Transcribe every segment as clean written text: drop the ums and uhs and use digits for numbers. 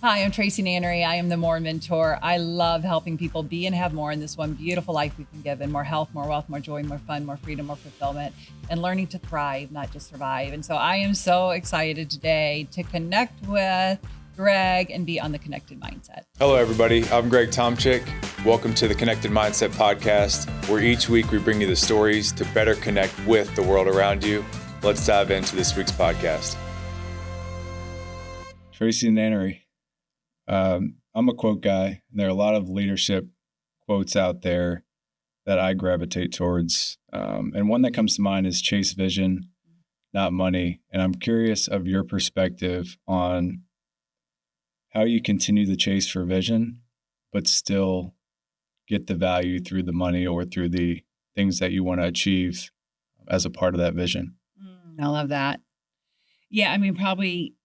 Hi, I'm Tracy Nannery. I am the More Mentor. I love helping people be and have more in this one beautiful life we can give, and more health, more wealth, more joy, more fun, more freedom, more fulfillment, and learning to thrive, not just survive. And so I am so excited today to connect with Greg and be on the Connected Mindset. Hello, everybody. I'm Greg Tomczyk. Welcome to the Connected Mindset podcast, where each week we bring you the stories to better connect with the world around you. Let's dive into this week's podcast. Tracy Nannery. I'm a quote guy, and there are a lot of leadership quotes out there that I gravitate towards. And one that comes to mind is chase vision, not money. And I'm curious of your perspective on how you continue the chase for vision, but still get the value through the money or through the things that you want to achieve as a part of that vision. I love that. Yeah, I mean, probably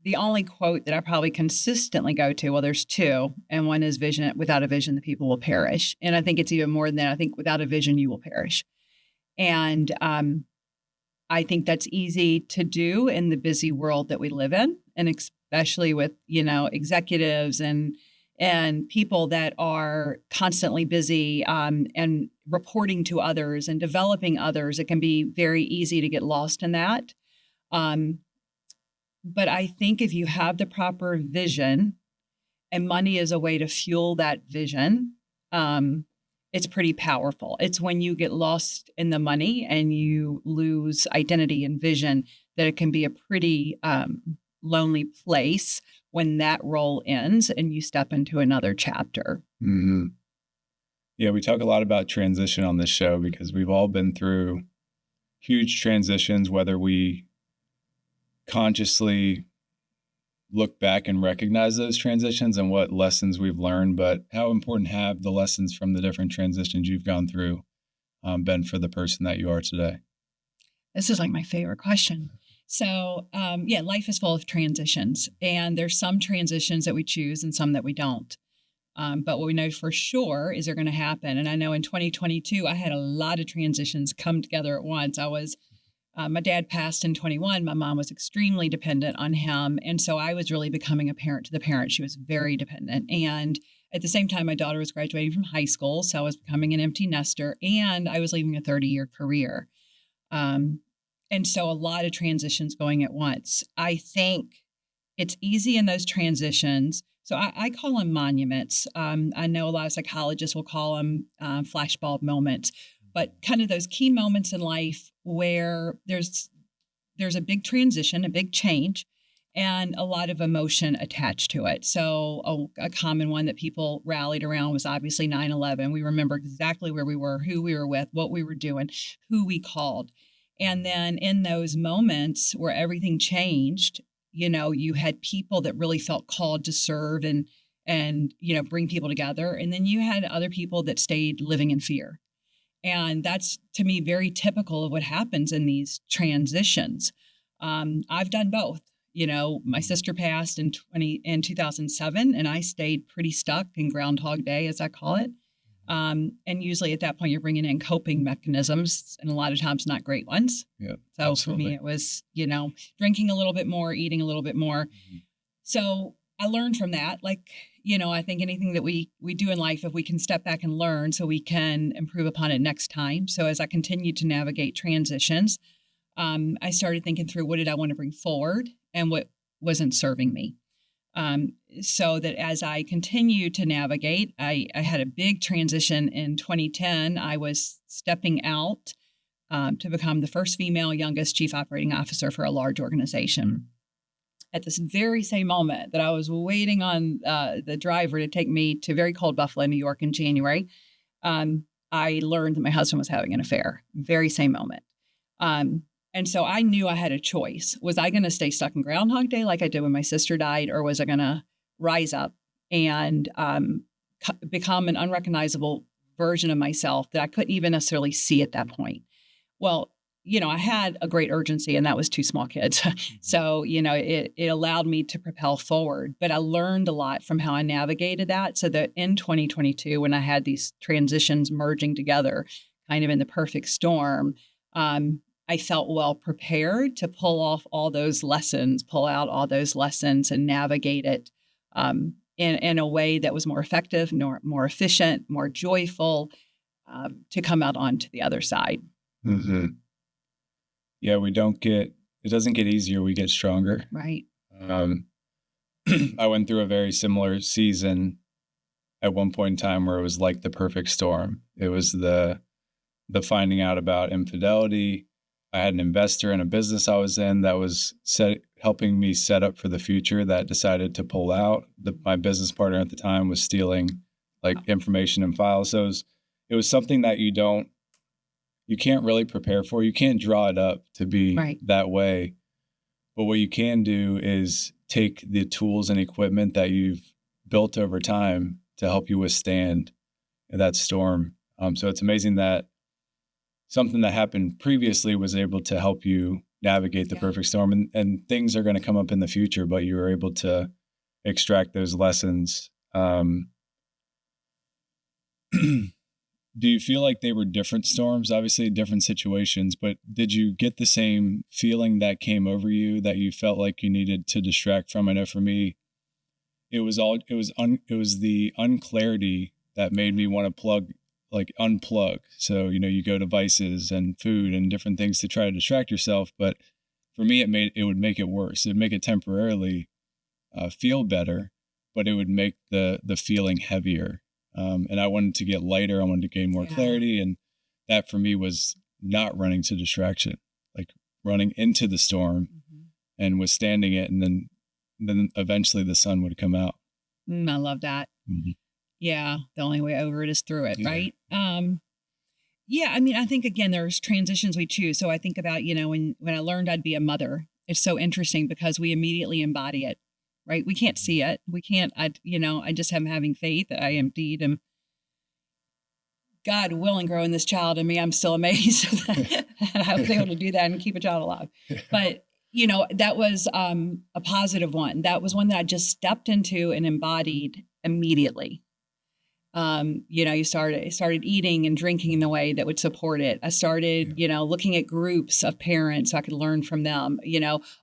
the only quote that I probably consistently go to, well, there's two, and one is vision. Without a vision, the people will perish. And I think it's even more than that. I think without a vision, you will perish. And I think that's easy to do in the busy world that we live in, and especially with, executives and people that are constantly busy and reporting to others and developing others. It can be very easy to get lost in that. But I think if you have the proper vision, and money is a way to fuel that vision, it's pretty powerful. It's when you get lost in the money and you lose identity and vision that it can be a pretty lonely place when that role ends and you step into another chapter. Mm-hmm. Yeah, we talk a lot about transition on this show because we've all been through huge transitions, whether we consciously look back and recognize those transitions and what lessons we've learned, but how important have the lessons from the different transitions you've gone through been for the person that you are today? This is like my favorite question. So, life is full of transitions, and there's some transitions that we choose and some that we don't. But what we know for sure is they're going to happen. And I know in 2022, I had a lot of transitions come together at once. My dad passed in 21. My mom was extremely dependent on him. And so I was really becoming a parent to the parent. She was very dependent. And at the same time, my daughter was graduating from high school. So I was becoming an empty nester, and I was leaving a 30-year career. And so a lot of transitions going at once. I think it's easy in those transitions. So I call them monuments. I know a lot of psychologists will call them flashbulb moments, but kind of those key moments in life where there's a big transition, a big change, and a lot of emotion attached to it. So a common one that people rallied around was obviously 9/11. We remember exactly where we were, who we were with, what we were doing, who we called. And then in those moments where everything changed, you had people that really felt called to serve and bring people together. And then you had other people that stayed living in fear. And that's, to me, very typical of what happens in these transitions. I've done both. My sister passed in 2007, and I stayed pretty stuck in Groundhog Day, as I call it. And usually at that point, you're bringing in coping mechanisms, and a lot of times not great ones. Yeah. So absolutely. For me, it was, drinking a little bit more, eating a little bit more. Mm-hmm. So I learned from that. I think anything that we do in life, if we can step back and learn so we can improve upon it next time. So as I continued to navigate transitions, I started thinking through what did I want to bring forward and what wasn't serving me. So that as I continued to navigate, I had a big transition in 2010. I was stepping out to become the first female youngest chief operating officer for a large organization. At this very same moment that I was waiting on the driver to take me to very cold Buffalo, New York in January, I learned that my husband was having an affair. Very same moment. And so I knew I had a choice. Was I going to stay stuck in Groundhog Day like I did when my sister died, or was I going to rise up and become an unrecognizable version of myself that I couldn't even necessarily see at that point? Well, I had a great urgency, and that was two small kids. So, it allowed me to propel forward. But I learned a lot from how I navigated that, so that in 2022, when I had these transitions merging together, kind of in the perfect storm, I felt well prepared to pull out all those lessons and navigate it in a way that was more effective, more efficient, more joyful, to come out onto the other side. Mm-hmm. Yeah, it doesn't get easier, we get stronger. Right. I went through a very similar season at one point in time where it was like the perfect storm. It was the finding out about infidelity. I had an investor in a business I was in that was helping me set up for the future that decided to pull out. My business partner at the time was stealing information and files. So it was something that you can't really prepare for. You can't draw it up to be that way. But what you can do is take the tools and equipment that you've built over time to help you withstand that storm. So it's amazing that something that happened previously was able to help you navigate the perfect storm, and things are going to come up in the future, but you were able to extract those lessons. Do you feel like they were different storms, obviously different situations, but did you get the same feeling that came over you that you felt like you needed to distract from? I know for me, it was the unclarity that made me want to unplug. So, you go to vices and food and different things to try to distract yourself. But for me, it would make it worse. It would make it temporarily feel better, but it would make the feeling heavier. And I wanted to get lighter. I wanted to gain more clarity. And that for me was not running to distraction, like running into the storm and withstanding it. And then eventually the sun would come out. I love that. Mm-hmm. Yeah. The only way over it is through it. Yeah. Right. I think again, there's transitions we choose. So I think about, when I learned I'd be a mother, it's so interesting because we immediately embody it. Right. We can't see it. We can't, I just am having faith that I indeed am, God willing, growing this child in me. I'm still amazed that I was able to do that and keep a child alive. But, that was a positive one. That was one that I just stepped into and embodied immediately. You started eating and drinking in the way that would support it. I started, looking at groups of parents so I could learn from them,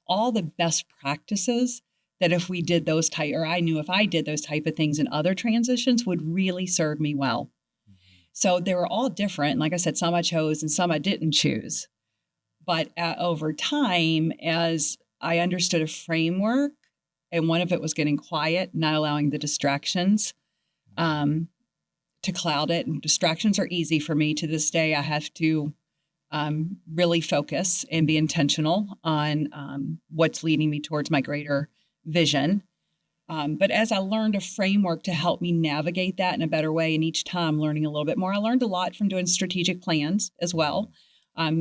all the best practices that if we did those I knew if I did those type of things in other transitions would really serve me well. Mm-hmm. So they were all different. Like I said, some I chose and some I didn't choose. But over time, as I understood a framework, and one of it was getting quiet, not allowing the distractions to cloud it. And distractions are easy for me to this day. I have to really focus and be intentional on what's leading me towards my greater vision. But as I learned a framework to help me navigate that in a better way, and each time learning a little bit more, I learned a lot from doing strategic plans as well.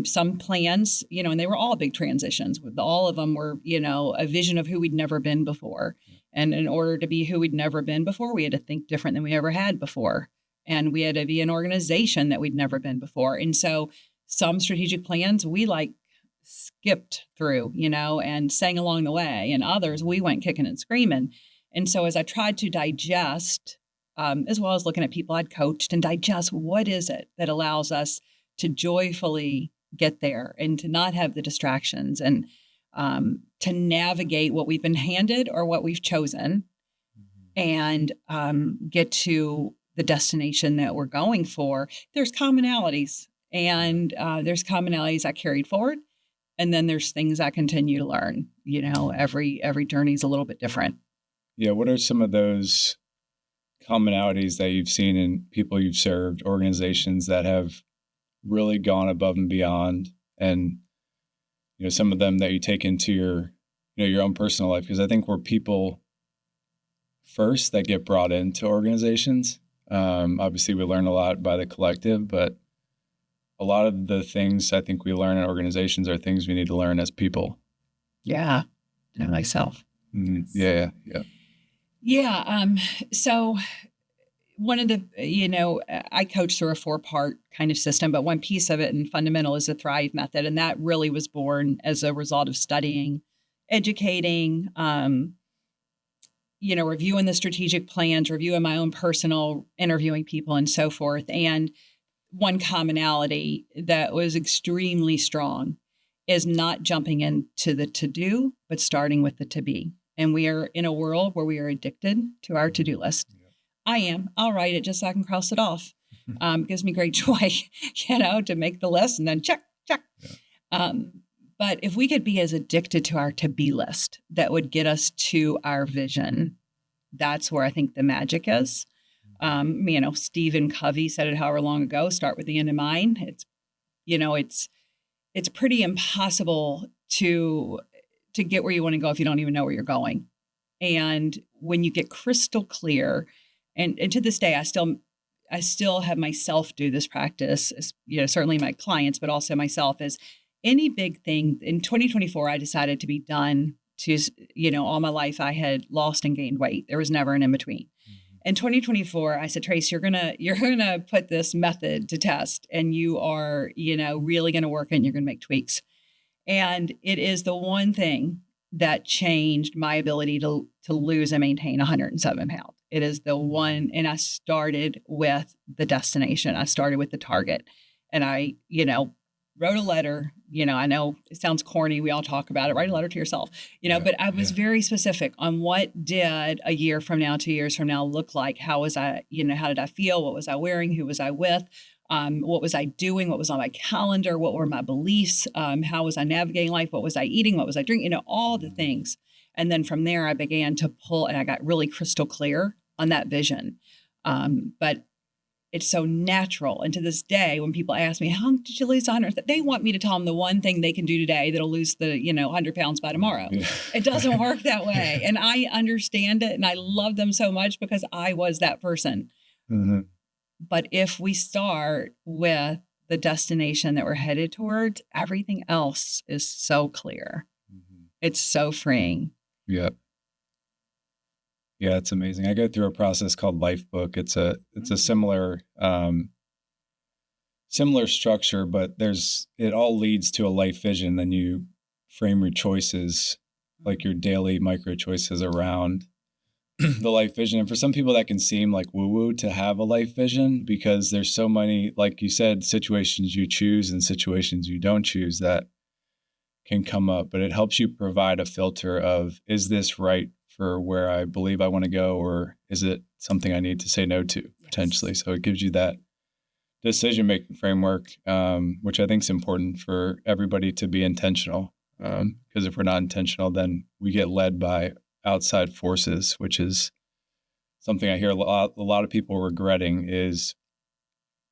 Some plans, and they were all big transitions. All of them were, a vision of who we'd never been before. And in order to be who we'd never been before, we had to think different than we ever had before. And we had to be an organization that we'd never been before. And so some strategic plans we skipped through, and sang along the way. And others, we went kicking and screaming. And so as I tried to digest, as well as looking at people I'd coached and digest, what is it that allows us to joyfully get there and to not have the distractions and to navigate what we've been handed or what we've chosen and get to the destination that we're going for. There's commonalities and there's commonalities I carried forward. And then there's things I continue to learn. Every journey is a little bit different. Yeah. What are some of those commonalities that you've seen in people you've served, organizations that have really gone above and beyond, and some of them that you take into your own personal life? Because I think we're people first that get brought into organizations. Obviously, we learn a lot by the collective, but a lot of the things I think we learn in organizations are things we need to learn as people. Yeah. Myself. Mm-hmm. Yeah. So one of the, I coach through a 4-part kind of system, but one piece of it and fundamental is the Thrive method. And that really was born as a result of studying, educating, reviewing the strategic plans, reviewing my own personal, interviewing people and so forth. And one commonality that was extremely strong is not jumping into the to-do, but starting with the to-be. And we are in a world where we are addicted to our to-do list. Yeah. I am. I'll write it just so I can cross it off. It gives me great joy, to make the list and then check. Yeah. But if we could be as addicted to our to-be list, that would get us to our vision. That's where I think the magic is. Stephen Covey said it however long ago, start with the end in mind. It's pretty impossible to get where you want to go if you don't even know where you're going. And when you get crystal clear, and to this day, I still have myself do this practice, certainly my clients, but also myself, is any big thing. In 2024, I decided to be done to, all my life I had lost and gained weight. There was never an in between. In 2024, I said, Trace, you're gonna put this method to test, and you are, really gonna work it, and you're gonna make tweaks. And it is the one thing that changed my ability to lose and maintain 107 pounds. It is the one, and I started with the destination. I started with the target, and I, wrote a letter. I know it sounds corny. We all talk about it. Write a letter to yourself, but I was very specific on what did a year from now, 2 years from now look like? How was I, how did I feel? What was I wearing? Who was I with? What was I doing? What was on my calendar? What were my beliefs? How was I navigating life? What was I eating? What was I drinking? All the things. And then from there, I began to pull, and I got really crystal clear on that vision. But it's so natural. And to this day, when people ask me, how did you lose 100? They want me to tell them the one thing they can do today that'll lose the, 100 pounds by tomorrow. Yeah. It doesn't work that way. And I understand it. And I love them so much because I was that person. Mm-hmm. But if we start with the destination that we're headed towards, everything else is so clear. Mm-hmm. It's so freeing. Yep. Yeah, it's amazing. I go through a process called Lifebook. It's a similar structure, but it all leads to a life vision. Then you frame your choices, like your daily micro choices around the life vision. And for some people that can seem like woo-woo to have a life vision, because there's so many, like you said, situations you choose and situations you don't choose that can come up. But it helps you provide a filter of, is this right for where I believe I want to go, or is it something I need to say no to potentially? So it gives you that decision-making framework, which I think is important for everybody to be intentional. Because if we're not intentional, then we get led by outside forces, which is something I hear a lot of people regretting is,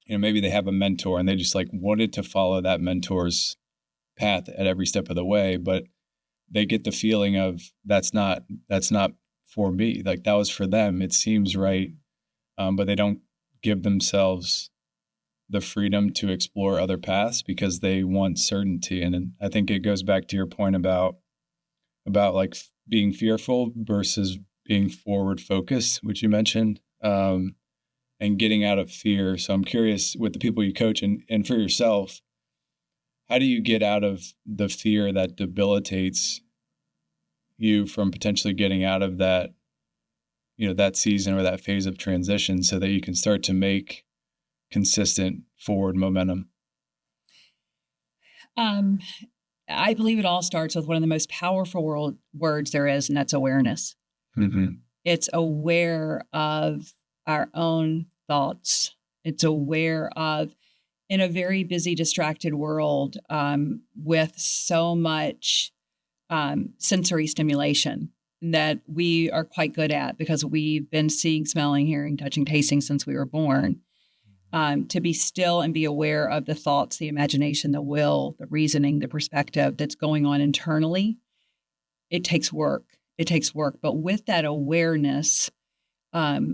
maybe they have a mentor and they just wanted to follow that mentor's path at every step of the way, but they get the feeling of that's not for me. Like that was for them. It seems right. But they don't give themselves the freedom to explore other paths because they want certainty. And I think it goes back to your point about being fearful versus being forward focused, which you mentioned, and getting out of fear. So I'm curious with the people you coach and for yourself, how do you get out of the fear that debilitates you from potentially getting out of that, that season or that phase of transition so that you can start to make consistent forward momentum? I believe it all starts with one of the most powerful words there is, and that's awareness. Mm-hmm. It's aware of our own thoughts. It's aware of, in a very busy, distracted world, with so much sensory stimulation that we are quite good at because we've been seeing, smelling, hearing, touching, tasting since we were born. To be still and be aware of the thoughts, the imagination, the will, the reasoning, the perspective that's going on internally, it takes work. It takes work. But with that awareness, that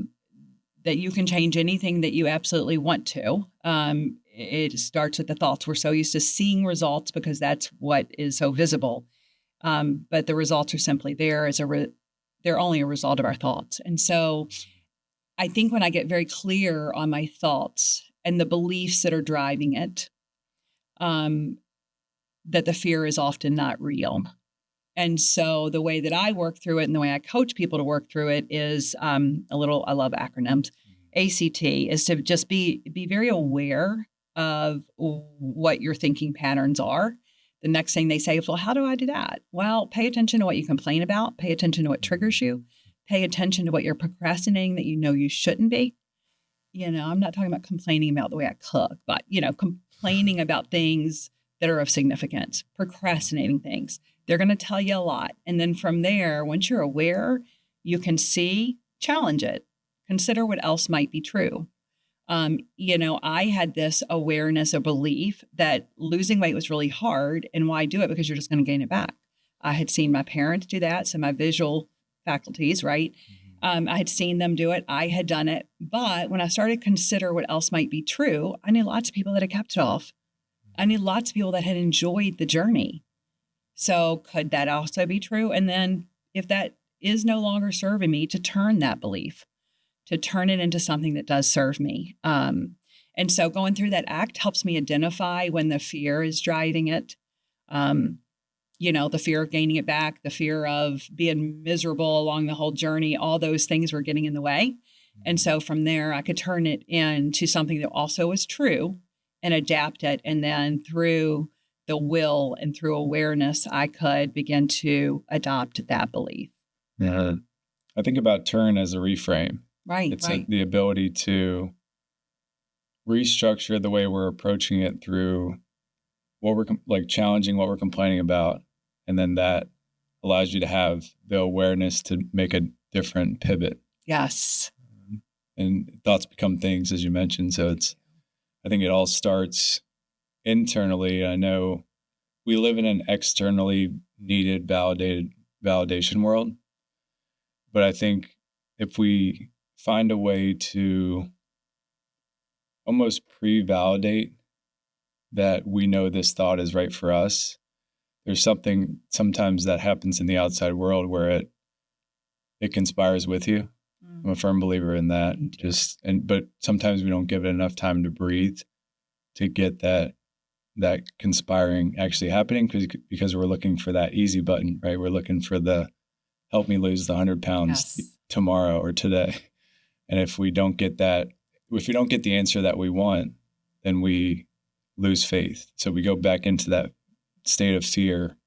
you can change anything that you absolutely want to. It starts with the thoughts. We're so used to seeing results because that's what is so visible. But the results are simply there they're only a result of our thoughts. And so I think when I get very clear on my thoughts and the beliefs that are driving it, that the fear is often not real. And so the way that I work through it and the way I coach people to work through it is I love acronyms. ACT is to just be very aware of what your thinking patterns are, the next thing they say is, well, how do I do that? Well, pay attention to what you complain about. Pay attention to what triggers you. Pay attention to what you're procrastinating that you know you shouldn't be. I'm not talking about complaining about the way I cook, but, complaining about things that are of significance, procrastinating things. They're going to tell you a lot. And then from there, once you're aware, you can see, challenge it, consider what else might be true. I had this awareness or belief that losing weight was really hard. And why do it? Because you're just going to gain it back. I had seen my parents do that. So my visual faculties, right? I had seen them do it. I had done it. But when I started to consider what else might be true, I knew lots of people that had kept it off. I knew lots of people that had enjoyed the journey. So could that also be true? And then if that is no longer serving me, to turn that belief, to turn it into something that does serve me. And so going through that act helps me identify when the fear is driving it. The fear of gaining it back, the fear of being miserable along the whole journey, all those things were getting in the way. And so from there, I could turn it into something that also was true and adapt it. And then through the will and through awareness, I could begin to adopt that belief. Yeah. I think about turn as a reframe. Right. It's right. the ability to restructure the way we're approaching it through what we're challenging what we're complaining about. And then that allows you to have the awareness to make a different pivot. Yes. And thoughts become things, as you mentioned. So I think it all starts internally. I know we live in an externally needed, validation world. But I think if we find a way to almost pre-validate that we know this thought is right for us, there's something sometimes that happens in the outside world where it conspires with you. I'm a firm believer in that. But sometimes we don't give it enough time to breathe to get that conspiring actually happening because we're looking for that easy button, right? We're looking for the help me lose the 100 pounds tomorrow or today. And if we don't get the answer that we want, then we lose faith. So we go back into that state of fear,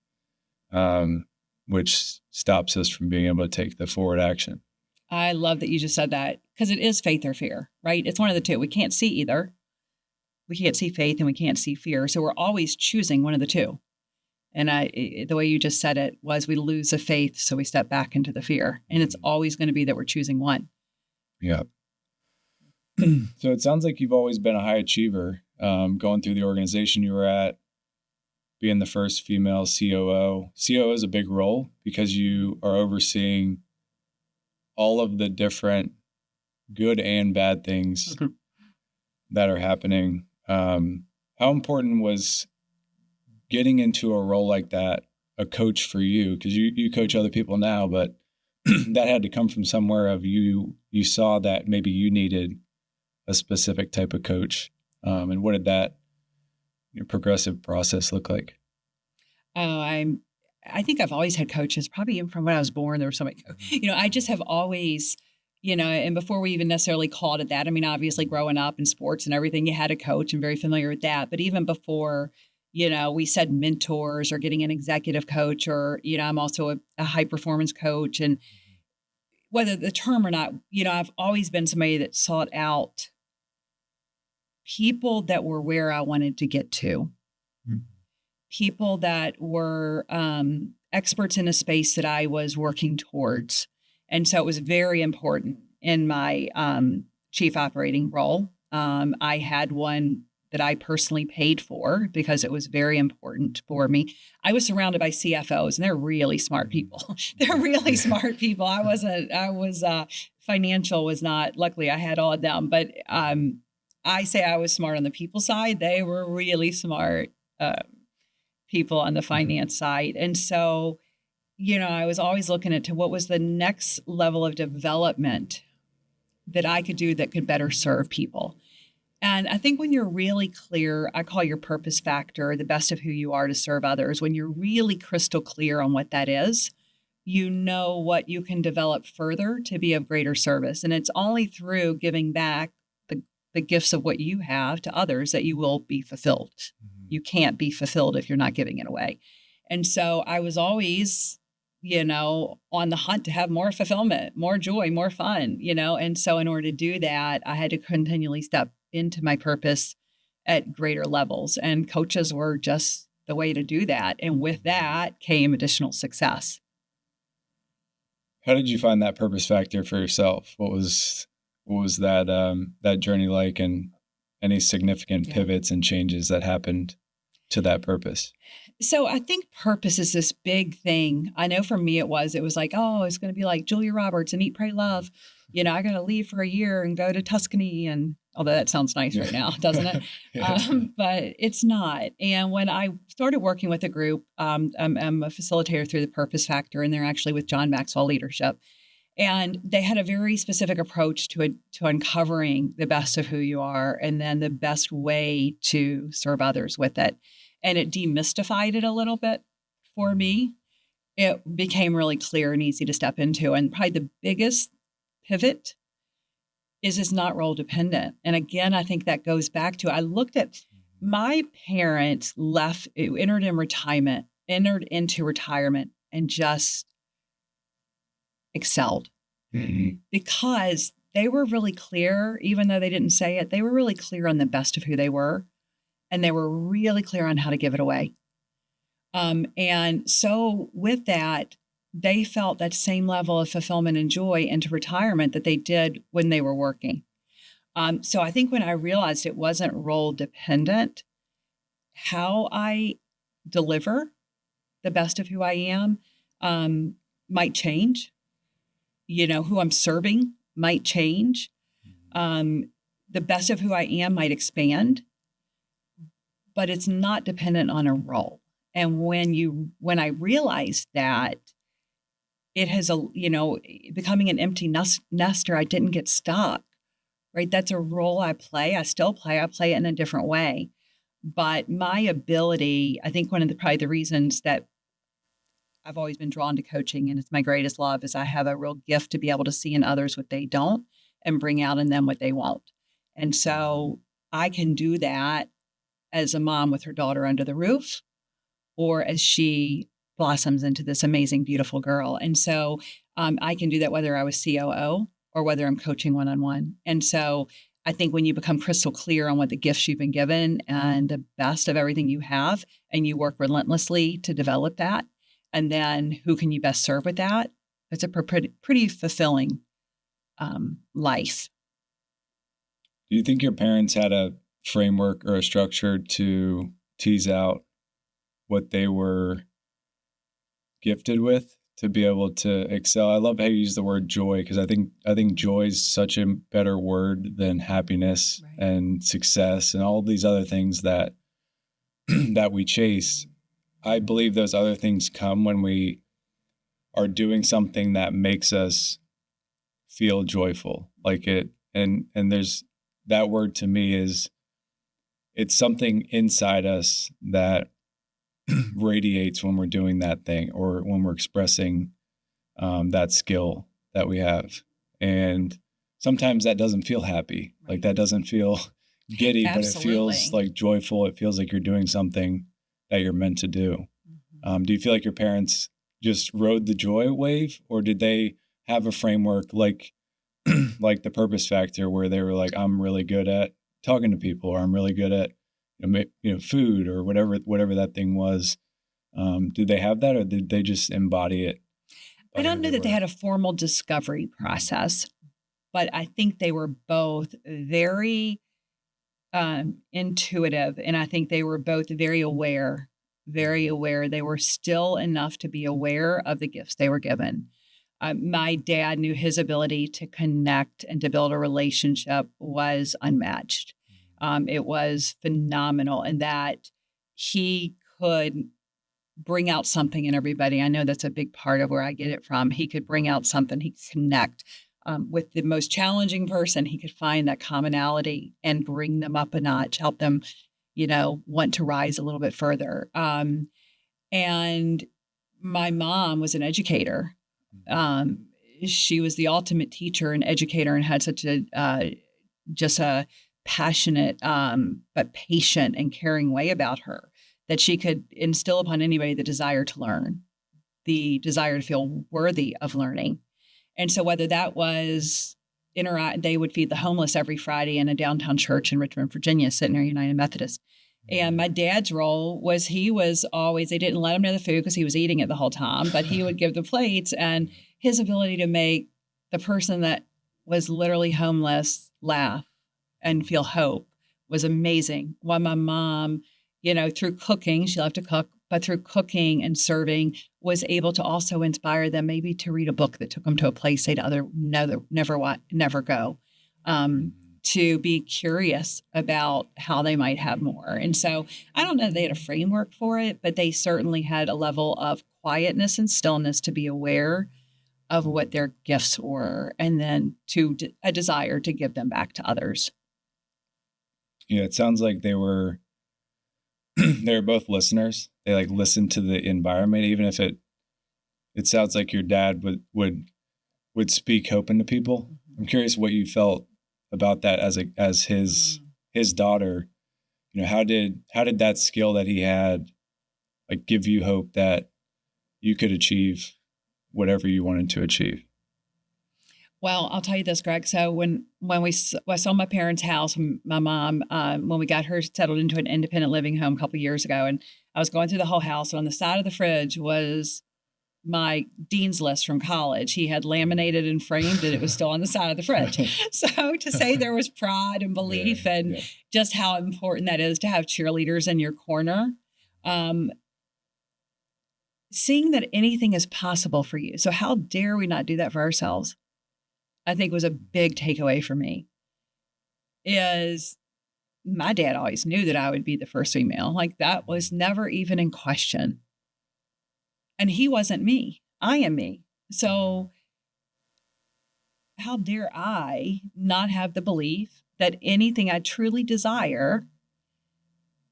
which stops us from being able to take the forward action. I love that you just said that, because it is faith or fear, right? It's one of the two. We can't see either. We can't see faith and we can't see fear. So we're always choosing one of the two. And the way you just said it was we lose the faith, so we step back into the fear. And it's always going to be that we're choosing one. Yeah. So it sounds like you've always been a high achiever, going through the organization you were at, being the first female COO. COO is a big role because you are overseeing all of the different good and bad things that are happening. How important was getting into a role like that, a coach for you? Because you coach other people now, but that had to come from somewhere of you saw that maybe you needed a specific type of coach. And what did that progressive process look like? Oh, I think I've always had coaches, probably even from when I was born. There was somebody, I just have always, and before we even necessarily called it that, I mean, obviously growing up in sports and everything, you had a coach and very familiar with that. But even before, we said mentors or getting an executive coach, or, I'm also a high performance coach. And whether the term or not, I've always been somebody that sought out people that were where I wanted to get to. People that were experts in a space that I was working towards. And so it was very important in my chief operating role. I had one that I personally paid for because it was very important for me. I was surrounded by CFOs, and they're really smart people. They're really smart people. Financial was not, luckily I had all of them, but I say I was smart on the people side. They were really smart people on the finance side. And so, I was always looking into what was the next level of development that I could do that could better serve people. And I think when you're really clear, I call your purpose factor the best of who you are to serve others. When you're really crystal clear on what that is, you know what you can develop further to be of greater service. And it's only through giving back the the gifts of what you have to others, that you will be fulfilled. You can't be fulfilled if you're not giving it away. And so I was always, on the hunt to have more fulfillment, more joy, more fun, And so in order to do that, I had to continually step into my purpose at greater levels. And coaches were just the way to do that. And with that came additional success. How did you find that purpose factor for yourself? What was that journey like, and any significant pivots and changes that happened to that purpose? So I think purpose is this big thing. I know for me it was like, oh, it's going to be like Julia Roberts and Eat, Pray, Love. I got to leave for a year and go to Tuscany. And although that sounds nice right now, doesn't it? But it's not. And when I started working with a group, I'm a facilitator through the Purpose Factor, and they're actually with John Maxwell Leadership. And they had a very specific approach to uncovering the best of who you are, and then the best way to serve others with it. And it demystified it a little bit for me. It became really clear and easy to step into. And probably the biggest pivot is it's not role dependent. And again, I think that goes back to, I looked at my parents entered into retirement and just excelled because they were really clear, even though they didn't say it, they were really clear on the best of who they were. And they were really clear on how to give it away. And so with that, they felt that same level of fulfillment and joy into retirement that they did when they were working. So I think when I realized it wasn't role dependent, how I deliver the best of who I am might change. Who I'm serving might change. The best of who I am might expand. But it's not dependent on a role. And when I realized that, it has becoming an empty nester, I didn't get stuck, right? That's a role I play. I still play. I play it in a different way. But my ability, I think one of probably the reasons that I've always been drawn to coaching, and it's my greatest love, is I have a real gift to be able to see in others what they don't and bring out in them what they won't. And so I can do that as a mom with her daughter under the roof, or as she blossoms into this amazing, beautiful girl. And so I can do that whether I was COO or whether I'm coaching one-on-one. And so I think when you become crystal clear on what the gifts you've been given and the best of everything you have, and you work relentlessly to develop that, and then who can you best serve with that, it's a pretty fulfilling life. Do you think your parents had a framework or a structure to tease out what they were gifted with to be able to excel? I love how you use the word joy, because I think joy is such a better word than happiness, right, and success and all these other things that that we chase. I believe those other things come when we are doing something that makes us feel joyful, like it. And there's that word to me is, it's something inside us that radiates when we're doing that thing, or when we're expressing that skill that we have. And sometimes that doesn't feel happy. Right. Like that doesn't feel giddy, but it feels like joyful. It feels like you're doing something that you're meant to do. Mm-hmm. Do you feel like your parents just rode the joy wave, or did they have a framework like the Purpose Factor, where they were like, I'm really good at talking to people, or I'm really good at food, or whatever that thing was? Did they have that, or did they just embody it? I don't know that they had a formal discovery process, but I think they were both very intuitive, and I think they were both very aware. They were still enough to be aware of the gifts they were given. My dad knew his ability to connect and to build a relationship was unmatched. It was phenomenal, in that he could bring out something in everybody. I know that's a big part of where I get it from. He could bring out something. He could connect with the most challenging person. He could find that commonality and bring them up a notch, help them, want to rise a little bit further. And my mom was an educator. She was the ultimate teacher and educator, and had such a passionate, but patient and caring way about her, that she could instill upon anybody the desire to learn, the desire to feel worthy of learning. And so whether that was they would feed the homeless every Friday in a downtown church in Richmond, Virginia, Centenary United Methodist. And my dad's role was he was always, they didn't let him know the food because he was eating it the whole time, but he would give the plates, and his ability to make the person that was literally homeless laugh and feel hope was amazing. While my mom, through cooking, she loved to cook, but through cooking and serving was able to also inspire them maybe to read a book that took them to a place they'd never go, to be curious about how they might have more. And so I don't know if they had a framework for it, but they certainly had a level of quietness and stillness to be aware of what their gifts were, and then a desire to give them back to others. Yeah, it sounds like they were both listeners. They like listened to the environment, even if it sounds like your dad would speak hope into people. I'm curious what you felt about that as his daughter. How did that skill that he had like give you hope that you could achieve whatever you wanted to achieve? Well, I'll tell you this, Greg. So when I sold my parents' house, my mom, when we got her settled into an independent living home a couple of years ago, and I was going through the whole house, and on the side of the fridge was my dean's list from college. He had laminated and framed it. It was still on the side of the fridge. So to say there was pride and belief and just how important that is to have cheerleaders in your corner, seeing that anything is possible for you. So how dare we not do that for ourselves? I think was a big takeaway for me. Is my dad always knew that I would be the first female. Like that was never even in question. And he wasn't me. I am me. So how dare I not have the belief that anything I truly desire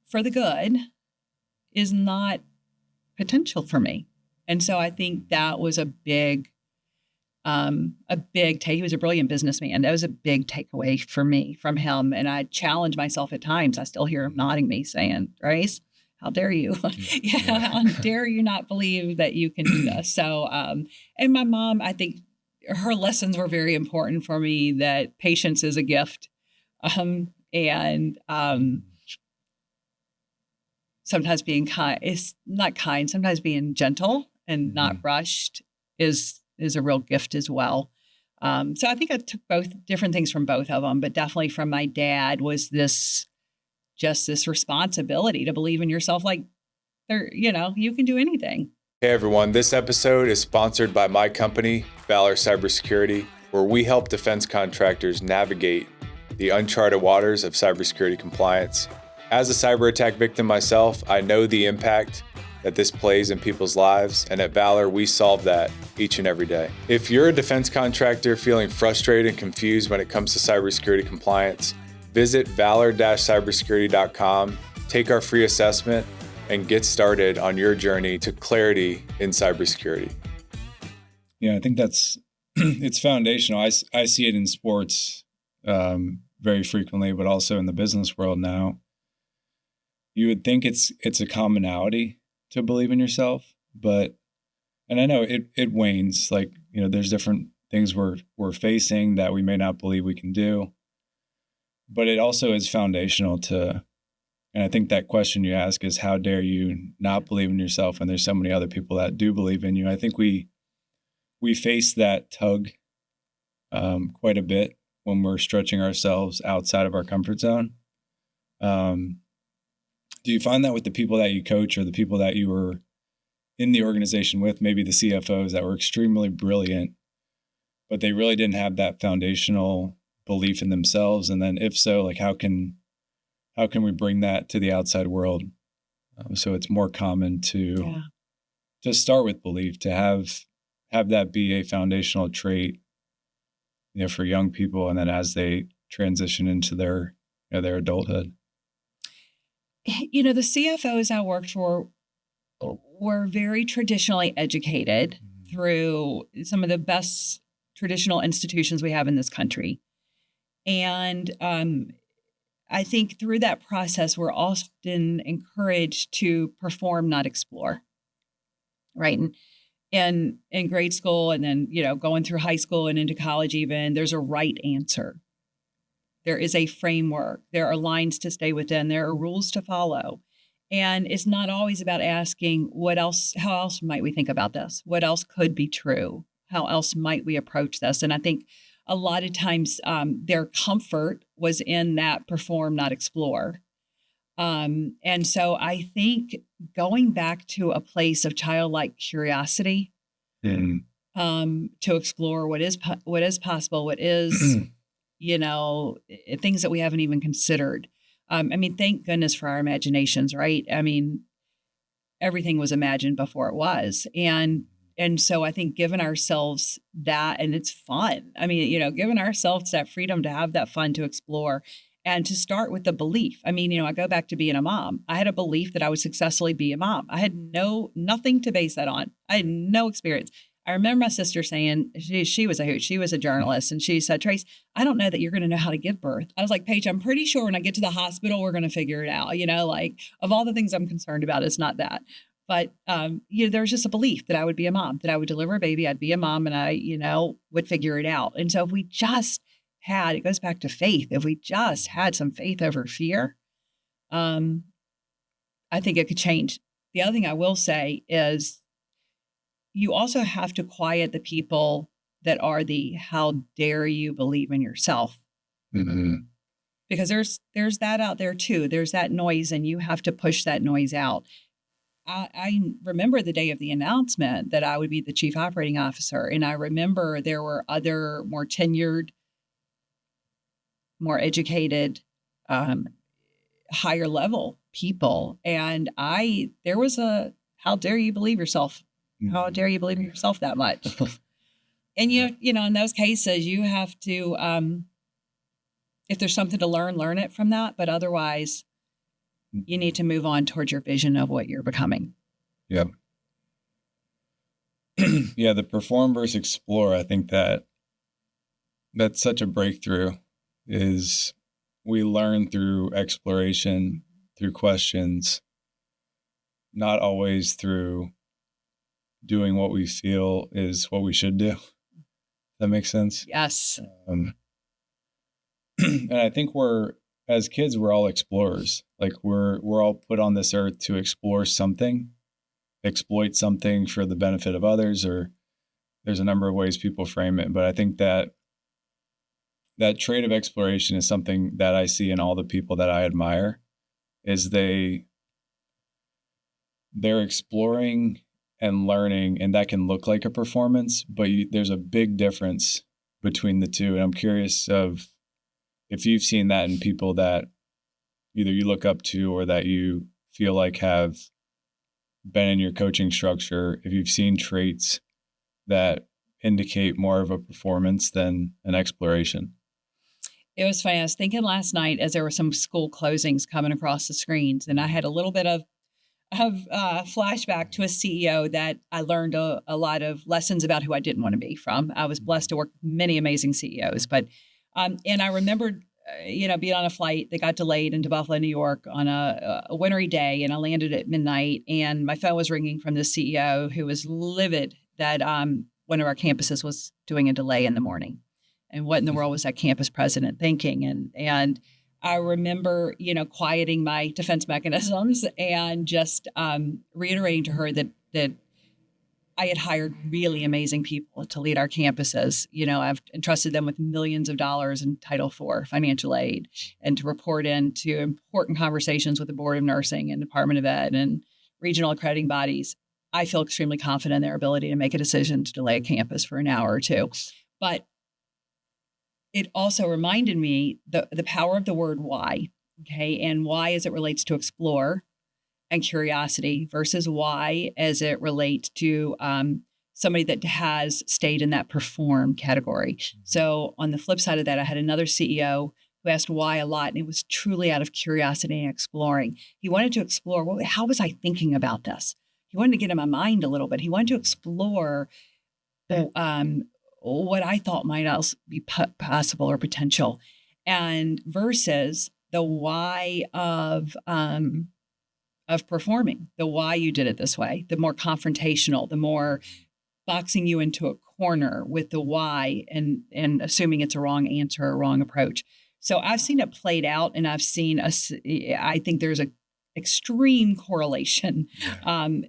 for the good is not potential for me? And so I think that was a big take. He was a brilliant businessman. That was a big takeaway for me from him. And I challenge myself at times. I still hear him nodding me saying, Grace, how dare you? How dare you not believe that you can do this? So, and my mom, I think her lessons were very important for me, that patience is a gift. Sometimes being kind is not kind. Sometimes being gentle and not rushed is a real gift as well. So I think I took both different things from both of them, but definitely from my dad was this responsibility to believe in yourself. Like you can do anything. Hey everyone, this episode is sponsored by my company, Valor Cybersecurity, where we help defense contractors navigate the uncharted waters of cybersecurity compliance. As a cyber attack victim myself, I know the impact that this plays in people's lives, and at Valor, we solve that each and every day. If you're a defense contractor feeling frustrated and confused when it comes to cybersecurity compliance, visit valor-cybersecurity.com, take our free assessment, and get started on your journey to clarity in cybersecurity. Yeah, I think that's it's foundational. I see it in sports very frequently, but also in the business world now. You would think it's a commonality to believe in yourself, and I know it wanes. Like, there's different things we're facing that we may not believe we can do, but it also is foundational to, and I think that question you ask is, how dare you not believe in yourself when there's so many other people that do believe in you? I think we face that tug quite a bit when we're stretching ourselves outside of our comfort zone. Do you find that with the people that you coach or the people that you were in the organization with, maybe the CFOs that were extremely brilliant, but they really didn't have that foundational belief in themselves? And then if so, like how can we bring that to the outside world? So it's more common to start with belief, to have that be a foundational trait, for young people, and then as they transition into their adulthood. The CFOs I worked for were very traditionally educated through some of the best traditional institutions we have in this country. And I think through that process, we're often encouraged to perform, not explore. Right. And in grade school and then, going through high school and into college, even there's a right answer. There is a framework. There are lines to stay within. There are rules to follow. And it's not always about asking what else, how else might we think about this? What else could be true? How else might we approach this? And I think a lot of times their comfort was in that perform, not explore. And so I think going back to a place of childlike curiosity to explore what is possible, what is, things that we haven't even considered. Thank goodness for our imaginations, right? Everything was imagined before it was. And so I think giving ourselves that, and it's fun. Giving ourselves that freedom to have that fun, to explore, and to start with the belief. I go back to being a mom. I had a belief that I would successfully be a mom. I had nothing to base that on. I had no experience. I remember my sister saying, she was a hoot. She was a journalist. And she said, Trace, I don't know that you're going to know how to give birth. I was like, Paige, I'm pretty sure when I get to the hospital, we're going to figure it out. Of all the things I'm concerned about, it's not that. But, there's just a belief that I would be a mom, that I would deliver a baby, I'd be a mom, and I, would figure it out. And so if we just it goes back to faith. If we just had some faith over fear, I think it could change. The other thing I will say is you also have to quiet the people that are how dare you believe in yourself. Mm-hmm. Because there's that out there too. There's that noise, and you have to push that noise out. I remember the day of the announcement that I would be the chief operating officer. And I remember there were other more tenured, more educated, higher level people. And there was how dare you believe yourself? How dare you believe in yourself that much? And in those cases, you have to, if there's something to learn it from that. But otherwise, you need to move on towards your vision of what you're becoming. Yep. Yeah, the perform versus explore, I think that's such a breakthrough. Is we learn through exploration, through questions, not always through doing what we feel is what we should do. That makes sense? Yes. And I think as kids, we're all explorers. Like we're all put on this earth to explore something, exploit something for the benefit of others, or there's a number of ways people frame it. But I think that trait of exploration is something that I see in all the people that I admire, is they're exploring and learning, and that can look like a performance, but there's a big difference between the two. And I'm curious if you've seen that in people that either you look up to or that you feel like have been in your coaching structure, if you've seen traits that indicate more of a performance than an exploration. It was funny. I was thinking last night as there were some school closings coming across the screens, and I had a little bit of flashback to a CEO that I learned a lot of lessons about who I didn't want to be from. I was blessed to work with many amazing CEOs, but and I remembered, being on a flight that got delayed into Buffalo, New York on a wintry day, and I landed at midnight, and my phone was ringing from the CEO who was livid that one of our campuses was doing a delay in the morning. And what in the world was that campus president thinking? And I remember, quieting my defense mechanisms and just reiterating to her that I had hired really amazing people to lead our campuses. I've entrusted them with millions of dollars in Title IV financial aid and to report into important conversations with the Board of Nursing and Department of Ed and regional accrediting bodies. I feel extremely confident in their ability to make a decision to delay a campus for an hour or two. But it also reminded me the power of the word why, okay, and why as it relates to explore and curiosity versus why as it relates to somebody that has stayed in that perform category. So on the flip side of that, I had another CEO who asked why a lot, and it was truly out of curiosity and exploring. He wanted to explore, how was I thinking about this? He wanted to get in my mind a little bit. He wanted to explore what I thought might else be possible or potential. And versus the why of performing, the why you did it this way, the more confrontational, the more boxing you into a corner with the why and assuming it's a wrong answer or a wrong approach. So I've seen it played out, and I think there's a extreme correlation,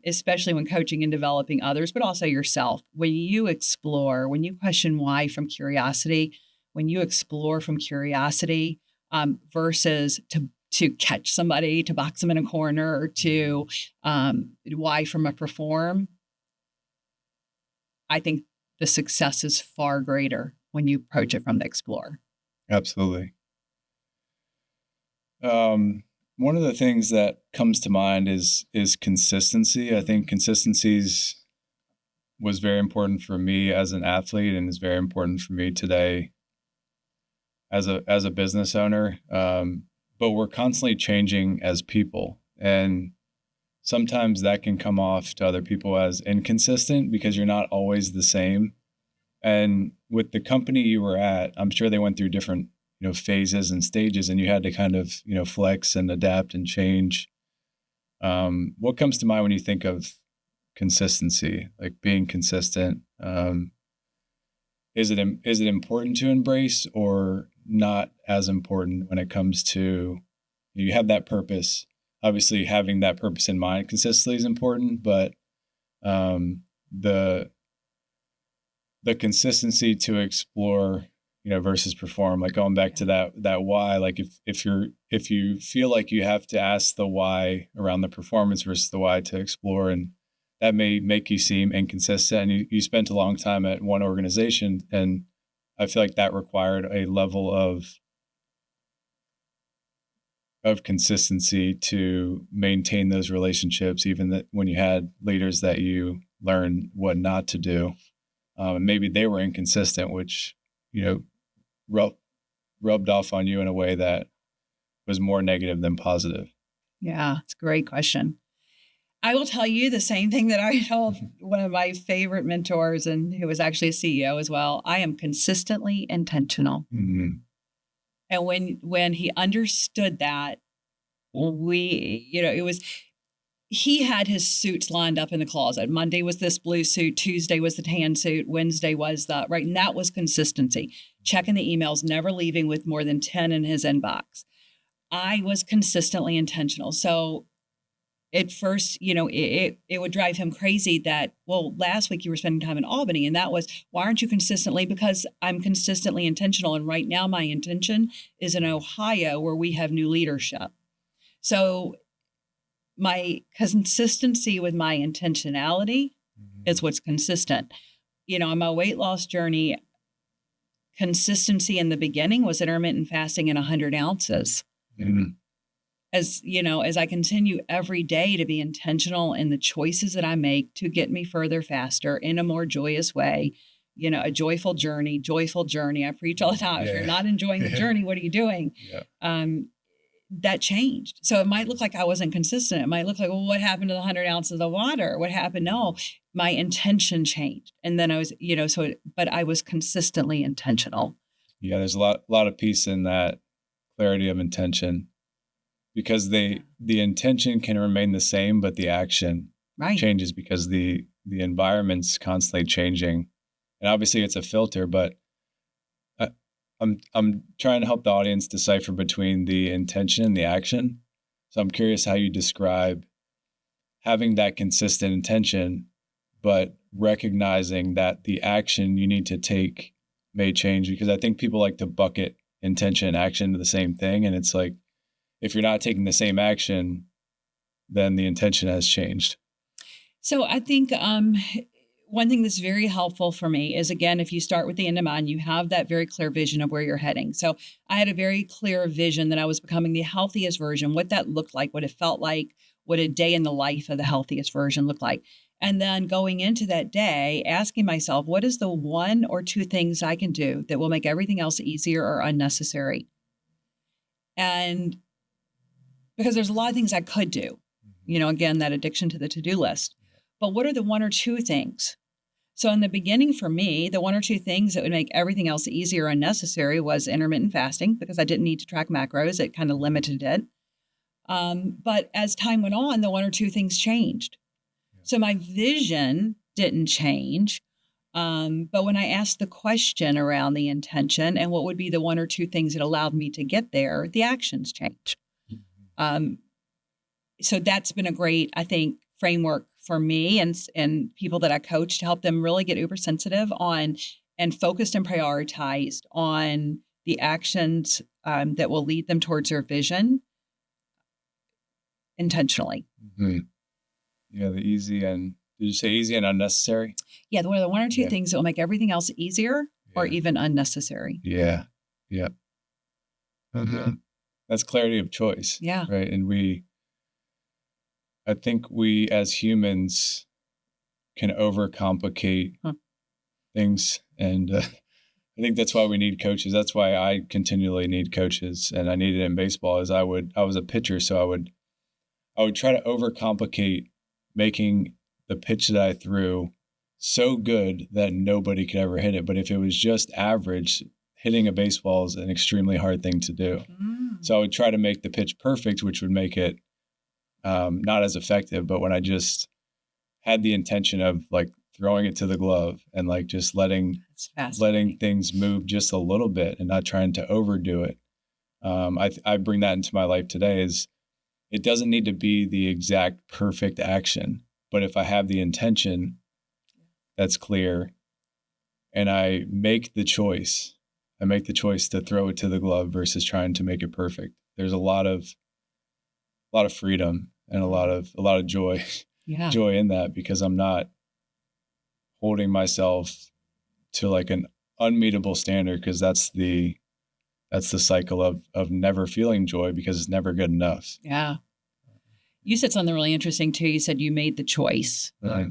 especially when coaching and developing others, but also yourself. When you explore, when you question why from curiosity, when you explore from curiosity versus to catch somebody, to box them in a corner, or to why from a perform, I think the success is far greater when you approach it from the explore. Absolutely. One of the things that comes to mind is consistency. I think was very important for me as an athlete, and is very important for me today as a business owner. But we're constantly changing as people, and sometimes that can come off to other people as inconsistent because you're not always the same. And with the company you were at, I'm sure they went through different phases and stages, and you had to kind of flex and adapt and change. What comes to mind when you think of consistency, like being consistent? Is it important to embrace, or not as important when it comes to, you have that purpose? Obviously, having that purpose in mind consistently is important, but the consistency to explore, versus perform, like going back to that why, like if you feel like you have to ask the why around the performance versus the why to explore, and that may make you seem inconsistent. And you spent a long time at one organization, and I feel like that required a level of consistency to maintain those relationships, even that when you had leaders that you learned what not to do, and maybe they were inconsistent, which rubbed off on you in a way that was more negative than positive. Yeah, it's a great question. I will tell you the same thing that I told one of my favorite mentors, and who was actually a CEO as well. I am consistently intentional. Mm-hmm. And when he understood that, he had his suits lined up in the closet. Monday was this blue suit, Tuesday was the tan suit, Wednesday was right. And that was consistency. Checking the emails, never leaving with more than 10 in his inbox. I was consistently intentional. So at first, it would drive him crazy that, well, last week you were spending time in Albany, and that was, why aren't you consistently? Because I'm consistently intentional. And right now my intention is in Ohio, where we have new leadership. So my consistency with my intentionality is what's consistent. On my weight loss journey, consistency in the beginning was intermittent fasting and 100 ounces. Mm-hmm. As I continue every day to be intentional in the choices that I make to get me further faster in a more joyous way, a joyful journey. I preach all the time. Yeah. If you're not enjoying the journey, what are you doing? Yeah. That changed. So it might look like I wasn't consistent. It might look like, well, what happened to the 100 ounces of water? What happened? No, my intention changed. And then I was, but I was consistently intentional. Yeah. There's a lot of peace in that clarity of intention, because the intention can remain the same, but the action changes because the environment's constantly changing. And obviously it's a filter, but I'm trying to help the audience decipher between the intention and the action. So I'm curious how you describe having that consistent intention, but recognizing that the action you need to take may change, because I think people like to bucket intention and action to the same thing. And it's like, if you're not taking the same action, then the intention has changed. So I think one thing that's very helpful for me is, again, if you start with the end in mind, you have that very clear vision of where you're heading. So I had a very clear vision that I was becoming the healthiest version, what that looked like, what it felt like, what a day in the life of the healthiest version looked like. And then going into that day, asking myself, what is the one or two things I can do that will make everything else easier or unnecessary? And because there's a lot of things I could do, again, that addiction to the to-do list. But what are the one or two things? So in the beginning for me, the one or two things that would make everything else easier or unnecessary was intermittent fasting because I didn't need to track macros. It kind of limited it. But as time went on, the one or two things changed. So my vision didn't change. But when I asked the question around the intention and what would be the one or two things that allowed me to get there, the actions changed. So that's been a great, I think, framework for me and people that I coach to help them really get uber sensitive on and focused and prioritized on the actions that will lead them towards their vision intentionally. Mm-hmm. Yeah, the easy and did you say easy and unnecessary? Yeah, the one or two things that will make everything else easier or even unnecessary. Yeah. Yeah. Mm-hmm. That's clarity of choice. Yeah. Right. And I think we as humans can overcomplicate things. And I think that's why we need coaches. That's why I continually need coaches. And I need it in baseball I was a pitcher. So I would try to overcomplicate making the pitch that I threw so good that nobody could ever hit it. But if it was just average, hitting a baseball is an extremely hard thing to do. So I would try to make the pitch perfect, which would make it not as effective. But when I just had the intention of like throwing it to the glove and like just letting things move just a little bit and not trying to overdo it. I bring that into my life today is it doesn't need to be the exact perfect action, but if I have the intention that's clear and I make the choice to throw it to the glove versus trying to make it perfect. There's a lot of freedom and a lot of joy, joy in that because I'm not holding myself to like an unmeetable standard because that's the cycle of never feeling joy because it's never good enough. Yeah. You said something really interesting too. You said you made the choice. Right.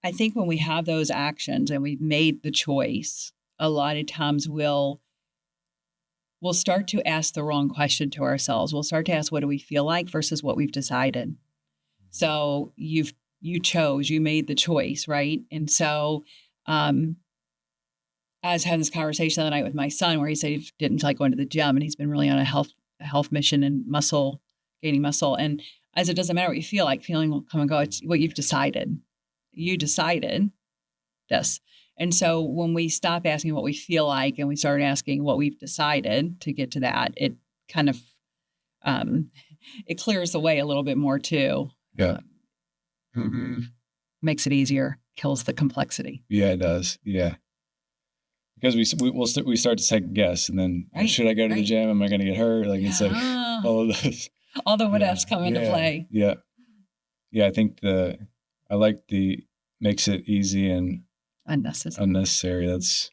I think when we have those actions and we've made the choice, a lot of times we'll start to ask the wrong question to ourselves. We'll start to ask, what do we feel like versus what we've decided? So you made the choice, right? And so, I was having this conversation the other night with my son where he said he didn't like going to the gym and he's been really on a health mission and gaining muscle. And as it doesn't matter what you feel like, feeling will come and go. It's what you've decided. You decided this. And so when we stop asking what we feel like and we start asking what we've decided to get to that, it kind of, it clears the way a little bit more too. Yeah. Makes it easier, kills the complexity. Yeah, it does. Yeah. Because we start to second guess, and then should I go to the gym? Am I going to get hurt? Like it's like all of those, all the what ifs come into play. Yeah, yeah. I think I like the makes it easy and unnecessary. That's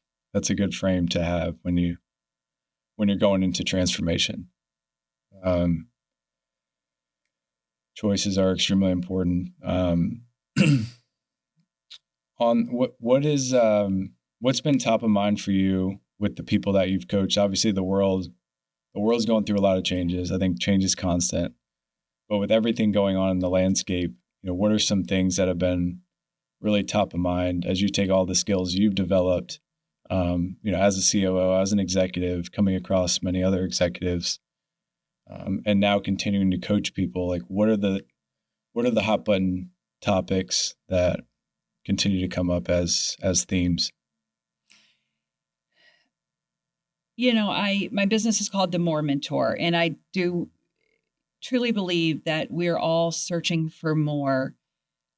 a good frame to have when you're going into transformation. Choices are extremely important. On what's been top of mind for you with the people that you've coached? Obviously, the world's going through a lot of changes. I think change is constant. But with everything going on in the landscape, what are some things that have been really top of mind as you take all the skills you've developed, as a COO, as an executive, coming across many other executives, and now continuing to coach people? Like, what are the hot button topics that continue to come up as themes? My business is called The More Mentor, and I do truly believe that we're all searching for more.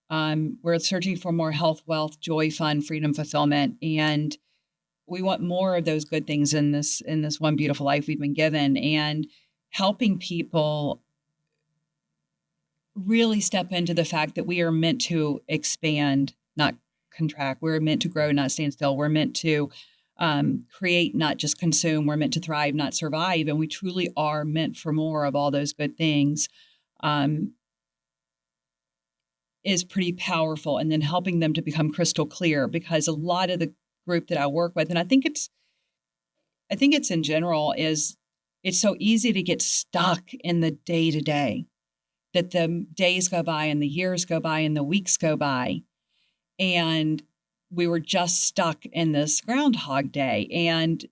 We're searching for more health, wealth, joy, fun, freedom, fulfillment, and we want more of those good things in this one beautiful life we've been given. And helping people really step into the fact that we are meant to expand, not contract. We're meant to grow, not stand still. We're meant to create, not just consume. We're meant to thrive, not survive. And we truly are meant for more of all those good things is pretty powerful. And then helping them to become crystal clear, because a lot of the group that I work with, and I think it's in general, is it's so easy to get stuck in the day to day, that the days go by and the years go by and the weeks go by. And we were just stuck in this Groundhog Day, and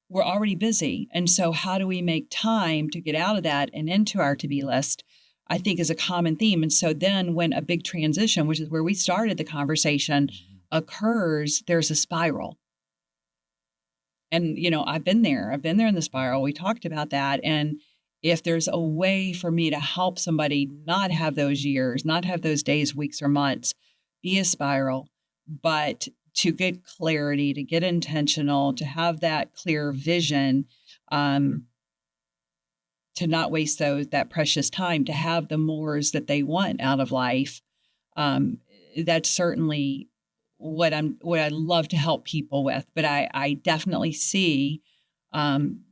we're already busy. And so how do we make time to get out of that and into our to-be list, I think is a common theme. And so then when a big transition, which is where we started the conversation, occurs, there's a spiral. And, I've been there in the spiral. We talked about that. And if there's a way for me to help somebody not have those years, not have those days, weeks, or months be a spiral, but to get clarity, to get intentional, to have that clear vision, to not waste that precious time, to have the mores that they want out of life. That's certainly what I love to help people with. But I definitely see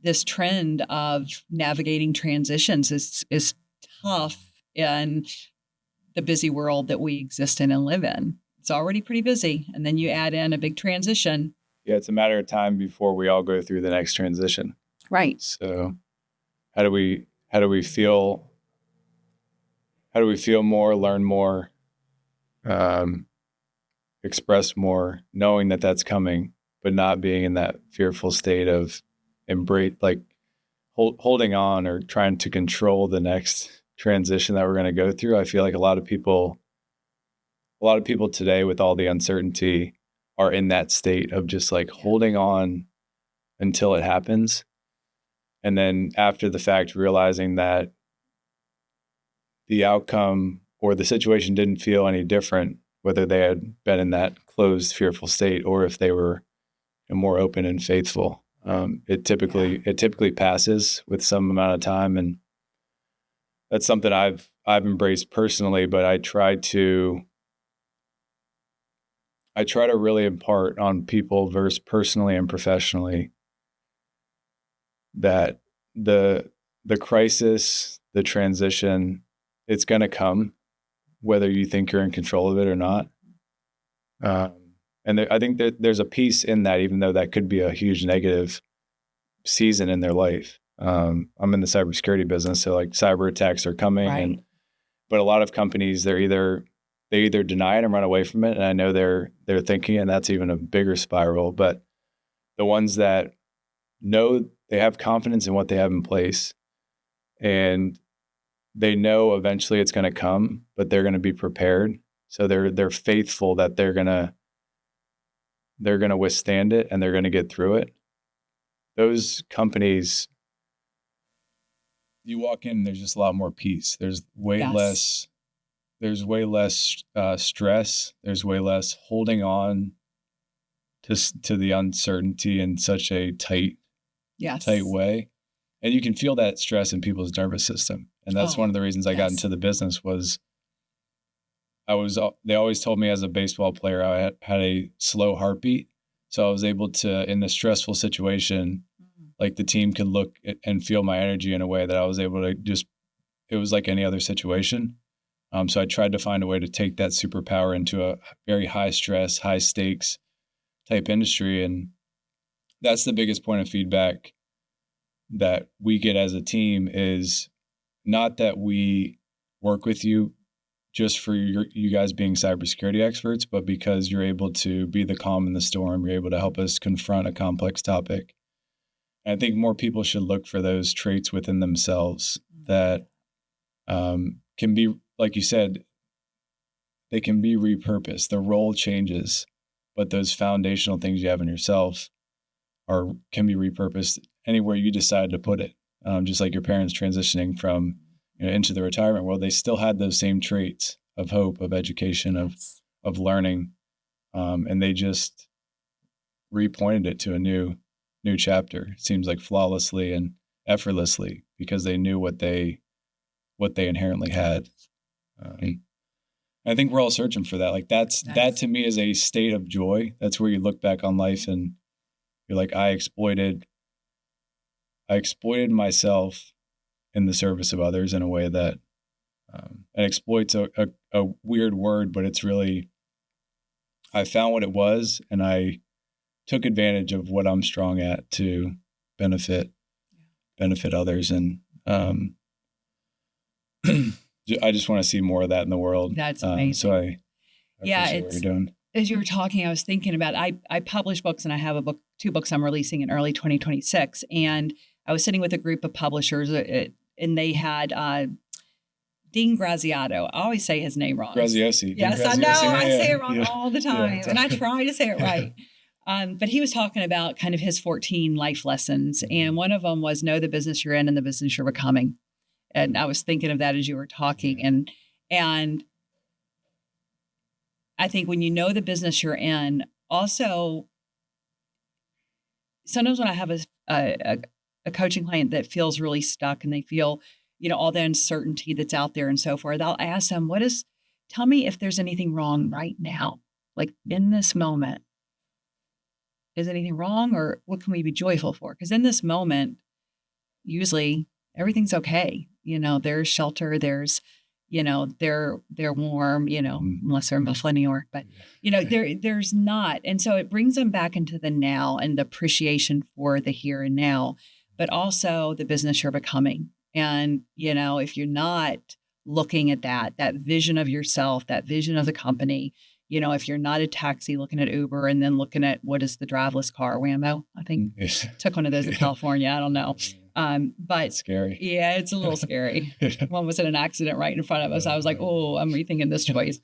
this trend of navigating transitions is tough in the busy world that we exist in and live in. It's already pretty busy. And then you add in a big transition. Yeah, it's a matter of time before we all go through the next transition. Right. So how do we feel more, learn more, express more, knowing that that's coming, but not being in that fearful state of holding on or trying to control the next transition that we're going to go through. I feel like a lot of people today, with all the uncertainty, are in that state of just like holding on until it happens. And then after the fact, realizing that the outcome or the situation didn't feel any different, whether they had been in that closed, fearful state or if they were more open and faithful. It typically passes with some amount of time, and that's something I've embraced personally. But I try to really impart on people, versus personally and professionally, that the crisis, the transition, it's going to come, whether you think you're in control of it or not. And I think that there's a piece in that, even though that could be a huge negative season in their life. I'm in the cybersecurity business, so like cyber attacks are coming, right. But a lot of companies, they either deny it and run away from it, and I know they're thinking, and that's even a bigger spiral. But the ones that know, they have confidence in what they have in place, and they know eventually it's going to come, but they're going to be prepared. So they're faithful that they're going to withstand it and they're going to get through it. Those companies, you walk in, there's just a lot more peace. There's way less stress. There's way less holding on to the uncertainty in such a tight way. And you can feel that stress in people's nervous system. And that's one of the reasons I got into the business was they always told me as a baseball player, I had a slow heartbeat. So I was able to, in a stressful situation, like the team could look and feel my energy in a way that I was able to it was like any other situation. So I tried to find a way to take that superpower into a very high stress, high stakes type industry. And that's the biggest point of feedback that we get as a team, is not that we work with you just for you guys being cybersecurity experts, but because you're able to be the calm in the storm. You're able to help us confront a complex topic. And I think more people should look for those traits within themselves that can be, like you said, they can be repurposed. The role changes, but those foundational things you have in yourself can be repurposed anywhere you decide to put it. Just like your parents transitioning from into the retirement world, they still had those same traits of hope, of education, of learning, and they just repointed it to a new chapter. It seems like flawlessly and effortlessly, because they knew what they inherently had. I think we're all searching for that. Like that to me is a state of joy. That's where you look back on life and you're like, I exploited myself in the service of others in a way that, and exploit's a weird word, but it's really, I found what it was and I took advantage of what I'm strong at to benefit others. And I just want to see more of that in the world. That's amazing. So Yeah, appreciate what you're doing. as you were talking, I was thinking about I publish books, and I have two books I'm releasing in early 2026. And I was sitting with a group of publishers, and they had Dean Graziato. I always say his name wrong. Graziosi. Yes, I know. I say it wrong all the time, and I okay. try to say it right. But he was talking about kind of his 14 life lessons, and one of them was know the business you're in and the business you're becoming. And I was thinking of that as you were talking, and I think when you know the business you're in, also sometimes when I have a coaching client that feels really stuck and they feel, all the uncertainty that's out there and so forth, I'll ask them, tell me if there's anything wrong right now, like in this moment. Is anything wrong, or what can we be joyful for? Because in this moment, usually everything's okay. There's shelter, there's, they're warm, unless they're in Buffalo, New York, but there's not. And so it brings them back into the now and the appreciation for the here and now, but also the business you're becoming. And, if you're not looking at that vision of yourself, that vision of the company, if you're not a taxi looking at Uber and then looking at what is the driverless car, Waymo, I think took one of those in California. I don't know. But it's scary. Yeah, it's a little scary. One was in an accident right in front of us. I was like, oh, I'm rethinking this choice.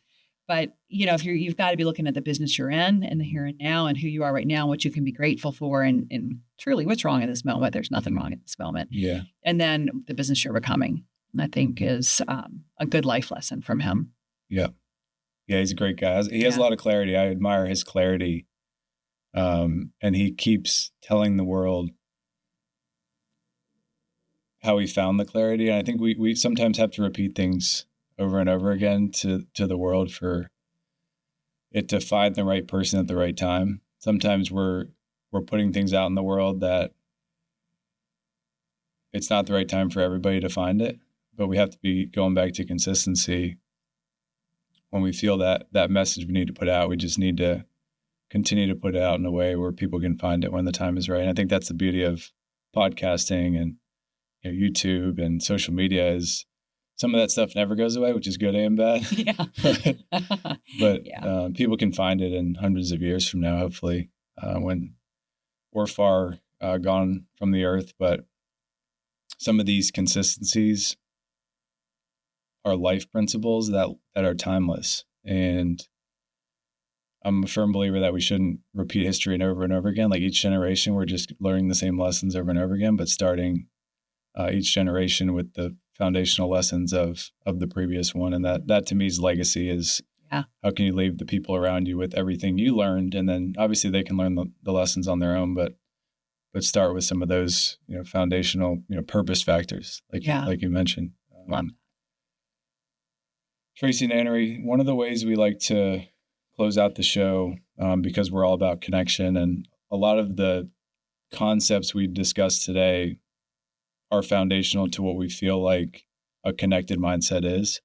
But, if you've got to be looking at the business you're in and the here and now and who you are right now, what you can be grateful for and truly what's wrong in this moment. There's nothing wrong in this moment. Yeah. And then the business you're becoming, I think is a good life lesson from him. Yeah. Yeah, he's a great guy. He has a lot of clarity. I admire his clarity. And he keeps telling the world how he found the clarity. And I think we sometimes have to repeat things over and over again to the world for it to find the right person at the right time. Sometimes we're putting things out in the world that it's not the right time for everybody to find it, but we have to be going back to consistency. When we feel that message we need to put out, we just need to continue to put it out in a way where people can find it when the time is right. And I think that's the beauty of podcasting and YouTube and social media is some of that stuff never goes away, which is good and bad. Yeah. but people can find it in hundreds of years from now, hopefully, when we're far gone from the earth. But some of these consistencies are life principles that are timeless. And I'm a firm believer that we shouldn't repeat history over and over again. Like each generation, we're just learning the same lessons over and over again, but starting each generation with the foundational lessons of the previous one. And that to me is legacy is how can you leave the people around you with everything you learned? And then obviously they can learn the lessons on their own, but start with some of those, foundational, purpose factors, like you mentioned. Tracy Nannery, one of the ways we like to close out the show, because we're all about connection, and a lot of the concepts we discussed today are foundational to what we feel like a connected mindset is.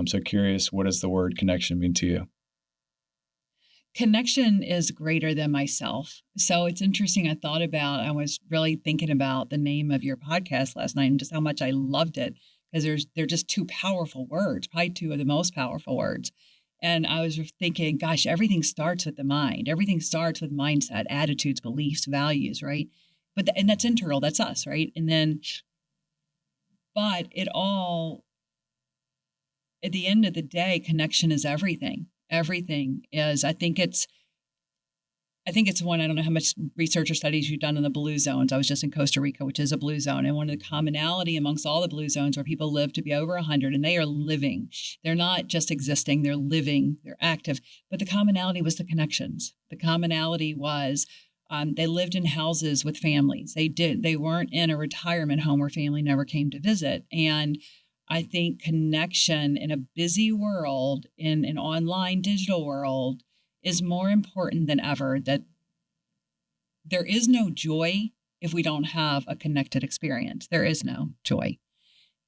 So curious, what does the word connection mean to you? Connection is greater than myself. So it's interesting. I was really thinking about the name of your podcast last night and just how much I loved it, because they're just two powerful words, probably two of the most powerful words. And I was thinking, gosh, everything starts with the mind. Everything starts with mindset, attitudes, beliefs, values, right? And that's internal. That's us, right? And then, but it all, at the end of the day, connection is everything. Everything is, I think it's one, I don't know how much research or studies you've done in the blue zones. I was just in Costa Rica, which is a blue zone. And one of the commonality amongst all the blue zones where people live to be over 100 and they are living. They're not just existing, they're living, they're active. But the commonality was the connections. The commonality was they lived in houses with families. They weren't in a retirement home where family never came to visit. And I think connection in a busy world, in an online digital world, is more important than ever. That there is no joy if we don't have a connected experience. There is no joy.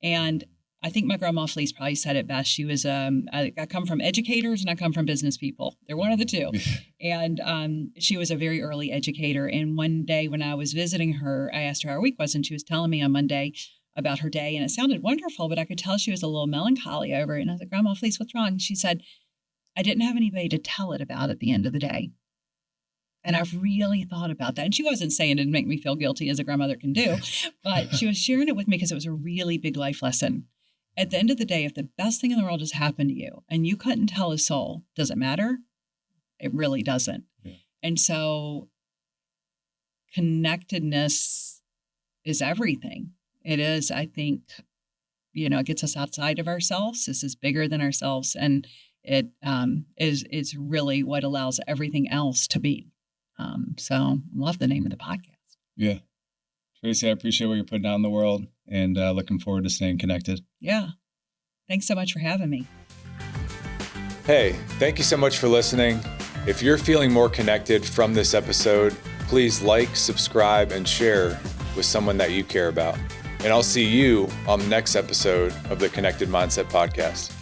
And I think my grandma Felice probably said it best. She was, I come from educators and I come from business people. They're one of the two. And she was a very early educator. And one day when I was visiting her, I asked her how her week was, and she was telling me on Monday about her day. And it sounded wonderful, but I could tell she was a little melancholy over it. And I was like, Grandma Felice, what's wrong? And she said, I didn't have anybody to tell it about at the end of the day. And I've really thought about that. And she wasn't saying it to make me feel guilty, as a grandmother can do, but she was sharing it with me because it was a really big life lesson. At the end of the day, if the best thing in the world has happened to you and you couldn't tell a soul, does it matter? It really doesn't. Yeah. And so connectedness is everything. It is, I think, it gets us outside of ourselves. This is bigger than ourselves. And it is really what allows everything else to be. So I love the name of the podcast. Yeah. Tracy, I appreciate what you're putting out in the world, and looking forward to staying connected. Yeah. Thanks so much for having me. Hey, thank you so much for listening. If you're feeling more connected from this episode, please like, subscribe, and share with someone that you care about. And I'll see you on the next episode of the Connected Mindset Podcast.